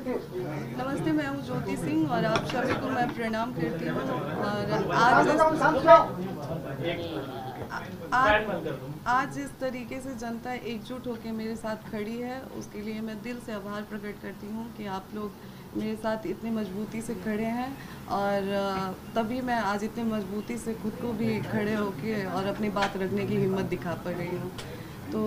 नमस्ते, मैं हूँ ज्योति सिंह और आप सभी को मैं प्रणाम करती हूँ। और आज जिस तरीके से जनता एकजुट होकर मेरे साथ खड़ी है, उसके लिए मैं दिल से आभार प्रकट करती हूँ कि आप लोग मेरे साथ इतनी मजबूती से खड़े हैं। और तभी मैं आज इतनी मजबूती से खुद को भी खड़े होके और अपनी बात रखने की हिम्मत दिखा पा रही हूँ। तो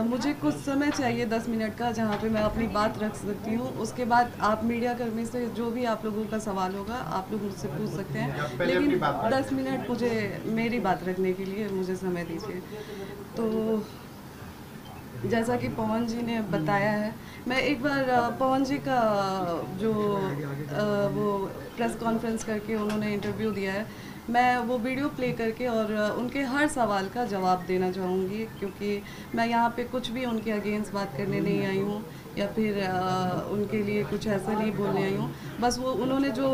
मुझे कुछ समय चाहिए 10 मिनट का, जहाँ पे मैं अपनी बात रख सकती हूँ। उसके बाद आप मीडिया कर्मी से जो भी आप लोगों का सवाल होगा आप लोग मुझसे पूछ सकते हैं, लेकिन 10 मिनट मुझे मेरी बात रखने के लिए मुझे समय दीजिए। तो जैसा कि पवन जी ने बताया है, मैं एक बार पवन जी का जो वो प्रेस कॉन्फ्रेंस करके उन्होंने इंटरव्यू दिया है, मैं वो वीडियो प्ले करके और उनके हर सवाल का जवाब देना चाहूँगी, क्योंकि मैं यहाँ पे कुछ भी उनके अगेंस्ट बात करने नहीं आई हूँ या फिर उनके लिए कुछ ऐसा नहीं बोलने आई हूँ। बस वो उन्होंने जो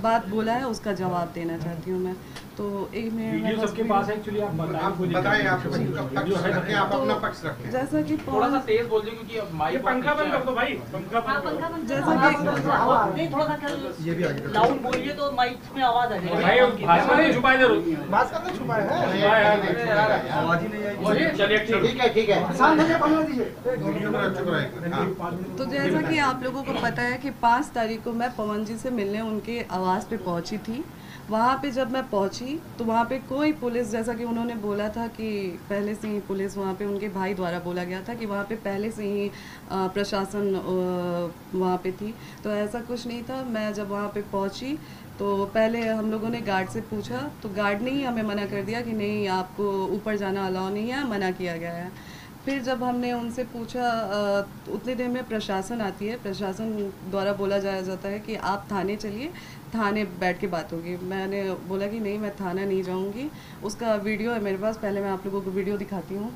बात बोला है उसका जवाब देना चाहती हूँ मैं। तो एक मिनट सबके पास है एक्चुअली, आप बताएं आप अपना पक्ष रखें। जैसा कि थोड़ा सा तेज बोल दें क्योंकि अब माइक पंखा बंद कर दो भाई, पंखा बंद। जैसा कि थोड़ा सा ये भी लाउड बोलिए तो माइक में आवाज आ जाएगी। भाई भाषा नहीं छुपाए दे रही, मास्क का तो छुपाया है, आवाज ही नहीं आई। चलिए ठीक है शांत होकर पकड़ दीजिए। तो जैसा कि आप लोगों को पता है कि 5 तारीख को मैं पवन जी से मिलने उनके आवास पे पहुंची थी। वहाँ पे जब मैं पहुंची तो वहाँ पे कोई पुलिस, जैसा कि उन्होंने बोला था कि पहले से ही पुलिस वहाँ पे उनके भाई द्वारा बोला गया था कि वहाँ पे पहले से ही प्रशासन वहाँ पे थी, तो ऐसा कुछ नहीं था। मैं जब वहाँ पे पहुँची तो पहले हम लोगों ने गार्ड से पूछा, तो गार्ड ने ही हमें मना कर दिया कि नहीं, आपको ऊपर जाना अलाउ नहीं है, मना किया गया है। फिर जब हमने उनसे पूछा, उतने देर में प्रशासन आती है, प्रशासन द्वारा बोला जाता है कि आप थाने चलिए, थाने बैठ के बात होगी। मैंने बोला कि नहीं, मैं थाना नहीं जाऊंगी। उसका वीडियो है मेरे पास, पहले मैं आप लोगों को वीडियो दिखाती हूँ।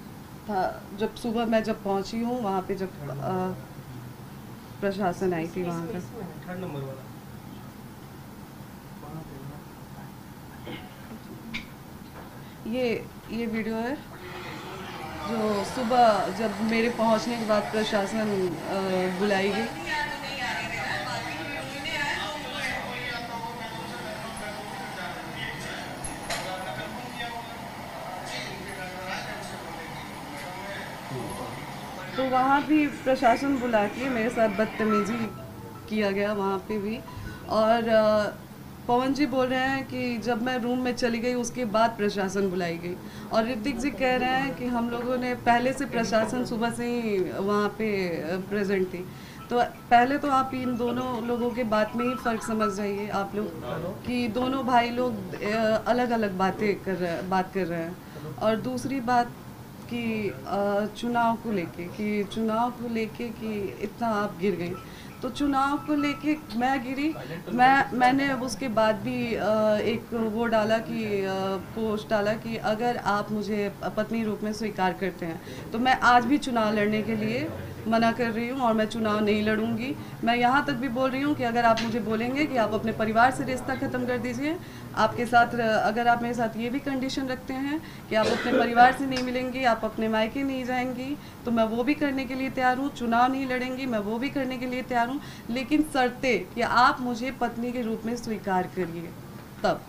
जब सुबह मैं जब पहुँची हूँ वहाँ पे, जब प्रशासन आई थी वहाँ पर, ये वीडियो है जो सुबह जब मेरे पहुंचने के बाद प्रशासन बुलाई गई। तो वहाँ भी प्रशासन बुला के मेरे साथ बदतमीजी किया गया वहाँ पे भी। और पवन जी बोल रहे हैं कि जब मैं रूम में चली गई उसके बाद प्रशासन बुलाई गई, और ऋतिक जी कह रहे हैं कि हम लोगों ने पहले से प्रशासन सुबह से ही वहाँ पे प्रेजेंट थी। तो पहले तो आप इन दोनों लोगों के बात में ही फ़र्क समझ जाइए आप लोग कि दोनों भाई लोग अलग अलग बात कर रहे हैं। और दूसरी बात कि चुनाव को लेके कि इतना आप गिर गई, तो चुनाव को लेके मैं गिरी। मैंने उसके बाद भी एक वो डाला कि पोस्ट डाला कि अगर आप मुझे पत्नी रूप में स्वीकार करते हैं तो मैं आज भी चुनाव लड़ने के लिए मना कर रही हूँ और मैं चुनाव नहीं लड़ूंगी। मैं यहाँ तक भी बोल रही हूँ कि अगर आप मुझे बोलेंगे कि आप अपने परिवार से रिश्ता ख़त्म कर दीजिए, आपके साथ अगर आप मेरे साथ ये भी कंडीशन रखते हैं कि आप अपने परिवार से नहीं मिलेंगी, आप अपने मायके नहीं जाएंगी, तो मैं वो भी करने के लिए तैयार हूँ। चुनाव नहीं लड़ेंगी, मैं वो भी करने के लिए तैयार हूँ, लेकिन शर्तें कि आप मुझे पत्नी के रूप में स्वीकार करिए तब।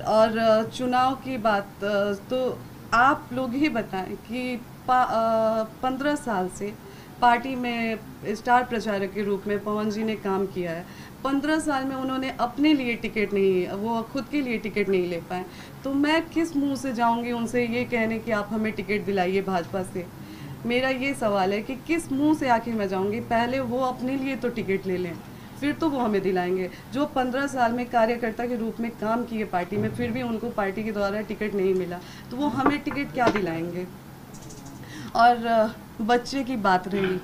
और चुनाव की बात तो आप लोग ही बताएं कि 15 साल से पार्टी में स्टार प्रचारक के रूप में पवन जी ने काम किया है। 15 साल में उन्होंने अपने लिए टिकट नहीं, वो खुद के लिए टिकट नहीं ले पाए, तो मैं किस मुंह से जाऊंगी उनसे ये कहने कि आप हमें टिकट दिलाइए भाजपा से। मेरा ये सवाल है कि किस मुंह से आखिर मैं जाऊंगी। पहले वो अपने लिए तो टिकट ले लें, फिर तो वो हमें दिलाएंगे। जो 15 साल में कार्यकर्ता के रूप में काम किए पार्टी में, फिर भी उनको पार्टी के द्वारा टिकट नहीं मिला, तो वो हमें टिकट क्या दिलाएंगे। और बच्चे की बात रही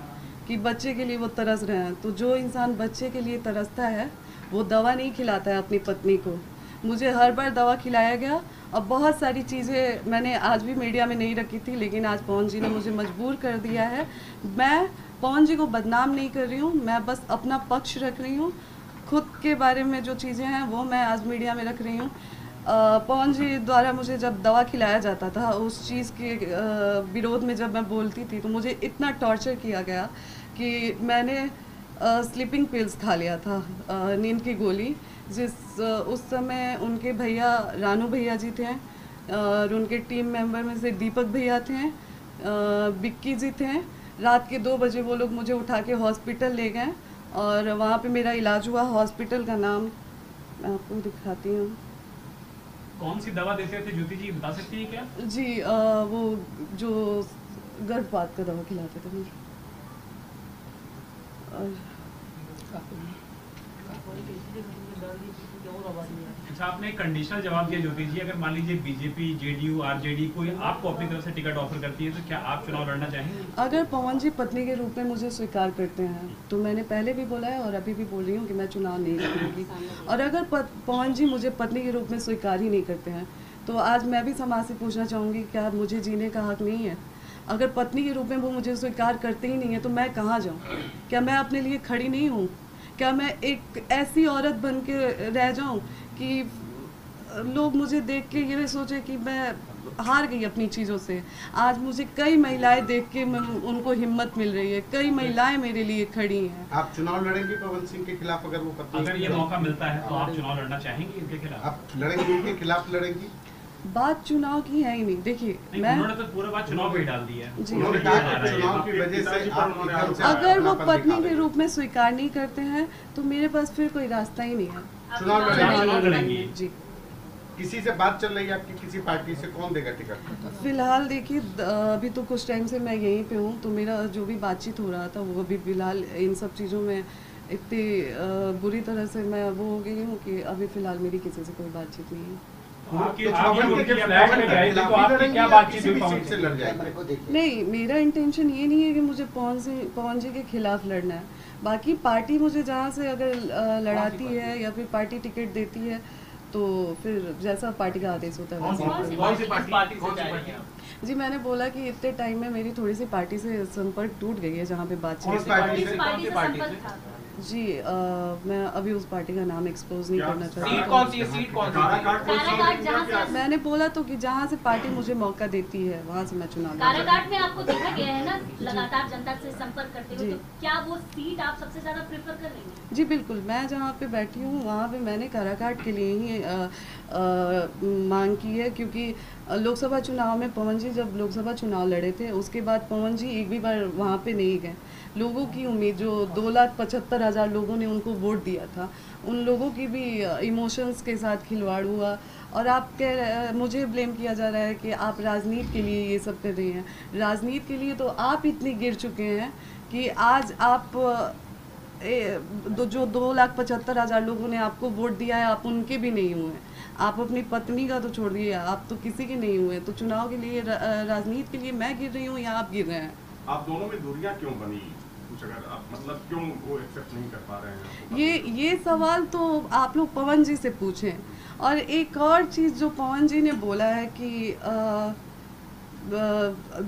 कि बच्चे के लिए वो तरस रहे हैं, तो जो इंसान बच्चे के लिए तरसता है वो दवा नहीं खिलाता है अपनी पत्नी को। मुझे हर बार दवा खिलाया गया और बहुत सारी चीज़ें मैंने आज भी मीडिया में नहीं रखी थी, लेकिन आज पवन जी ने मुझे मजबूर कर दिया है। मैं पवन जी को बदनाम नहीं कर रही हूँ, मैं बस अपना पक्ष रख रही हूँ। खुद के बारे में जो चीज़ें हैं वो मैं आज मीडिया में रख रही हूँ। पवन जी द्वारा मुझे जब दवा खिलाया जाता था, उस चीज़ के विरोध में जब मैं बोलती थी तो मुझे इतना टॉर्चर किया गया कि मैंने स्लीपिंग पिल्स खा लिया था, नींद की गोली, उस समय उनके भैया रानू भैया जी थे और उनके टीम मेंबर में से दीपक भैया थे, बिक्की जी थे। रात के 2 बजे वो लोग मुझे उठा के हॉस्पिटल ले गए और वहाँ पे मेरा इलाज हुआ। हॉस्पिटल का नाम मैं आपको दिखाती हूँ। कौन सी दवा देते थे ज्योति जी, बता सकती हैं क्या? जी वो जो गर्भपात का दवा खिलाते थे मुझे। अच्छा, आपने एक कंडीशनल जवाब दिया ज्योति जी, अगर मान लीजिए बीजेपी, जेडीयू, आरजेडी कोई आपको अपनी तरफ से टिकट ऑफर करती है तो क्या आप चुनाव लड़ना चाहेंगे? अगर पवन जी पत्नी के रूप में मुझे स्वीकार करते हैं तो मैंने पहले भी बोला है और अभी भी बोल रही हूँ कि मैं चुनाव नहीं लड़ूंगी। और अगर पवन जी मुझे पत्नी के रूप में स्वीकार ही नहीं करते हैं तो आज मैं भी समाज से पूछना चाहूँगी, क्या मुझे जीने का हक नहीं है? अगर पत्नी के रूप में वो मुझे स्वीकार करते ही नहीं है तो मैं कहाँ जाऊँ? क्या मैं अपने लिए खड़ी नहीं हूँ? क्या मैं एक ऐसी औरत बन के रह जाऊँ कि लोग मुझे देख के ये सोचे कि मैं हार गई अपनी चीज़ों से? आज मुझे कई महिलाएं देख के उनको हिम्मत मिल रही है, कई महिलाएं मेरे लिए खड़ी हैं। आप चुनाव लड़ेंगे पवन सिंह के खिलाफ अगर वो पत्नी? अगर ये मौका मिलता है तो आप चुनाव लड़ना चाहेंगे इनके खिलाफ? आप लड़ेंगे, इनके खिलाफ लड़ेंगी? बात चुनाव की है ही नहीं। देखिए उन्होंने तो पूरा बात चुनाव पे ही डाल दी है। उन्होंने कहा कि चुनाव की वजह से अगर वो पत्नी के रूप में स्वीकार नहीं करते हैं तो मेरे पास फिर कोई रास्ता ही नहीं है। चुनाव लड़ेंगे जी। किसी से बात चल रही है आपकी, किसी पार्टी से? कौन देगा टिकट? फिलहाल देखिए अभी तो कुछ टाइम से मैं यहीं पे हूँ, तो मेरा जो भी बातचीत हो रहा था वो अभी फिलहाल इन सब चीज़ों में इतनी बुरी तरह से मैं वो हो गई हूँ कि अभी फिलहाल मेरी किसी से कोई बातचीत नहीं है। नहीं, मेरा इंटेंशन ये नहीं है कि मुझे पवन जी के खिलाफ लड़ना है। बाकी पार्टी मुझे जहाँ से अगर लड़ाती है या फिर पार्टी टिकट देती है तो फिर जैसा पार्टी का आदेश होता है। जी मैंने बोला कि इतने टाइम में मेरी थोड़ी सी पार्टी से संपर्क टूट गई है जहाँ पे बातचीत। जी मैं अभी उस पार्टी का नाम एक्सपोज नहीं करना चाहती। सीट कौन सी है? सीट कौन सी है? मैंने बोला तो कि जहाँ से पार्टी मुझे मौका देती है वहाँ से मैं चुनाव कारागार में आपको देखा गया है ना लगातार जनता से संपर्क करते हुए, तो क्या वो सीट आप सबसे ज्यादा प्रेफर कर रही हैं? जी बिल्कुल, मैं जहाँ पे बैठी हूँ वहाँ पे मैंने काराकाट के लिए ही मांग की है, क्योंकि लोकसभा चुनाव में पवन जी जब लोकसभा चुनाव लड़े थे उसके बाद पवन जी एक भी बार वहाँ पे नहीं गए। लोगों की उम्मीद, जो 2,75,000 लोगों ने उनको वोट दिया था, उन लोगों की भी इमोशंस के साथ खिलवाड़ हुआ। और आप मुझे ब्लेम किया जा रहा है कि आप राजनीति के लिए ये सब कर रही हैं। राजनीति के लिए तो आप इतने गिर चुके हैं कि आज आप जो 2,75,000 लोगों ने आपको वोट दिया है आप उनके भी नहीं हुए। आप अपनी पत्नी का तो छोड़ दिए, आप तो किसी के नहीं हुए। तो चुनाव के लिए, राजनीति के लिए मैं गिर रही हूँ या आप गिर रहे हैं? आप दोनों में दूरियां क्यों बनी? कुछ अगर आप मतलब क्यों वो एक्सेप्ट नहीं कर पा रहे हैं? ये सवाल तो आप लोग पवन जी से पूछें। और एक और चीज़ जो पवन जी ने बोला है कि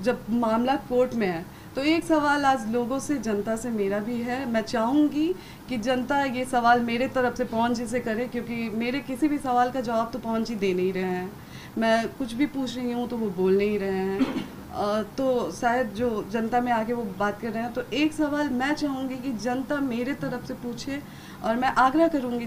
जब मामला कोर्ट में है, तो एक सवाल आज लोगों से, जनता से मेरा भी है। मैं चाहूँगी कि जनता ये सवाल मेरे तरफ से पवन जी से करे, क्योंकि मेरे किसी भी सवाल का जवाब तो पवन जी दे नहीं रहे हैं। मैं कुछ भी पूछ रही हूँ तो वो बोल नहीं रहे हैं। तो शायद जो जनता में आके वो बात कर रहे हैं, तो एक सवाल मैं चाहूँगी कि जनता मेरे तरफ से पूछे। और मैं आग्रह करूँगी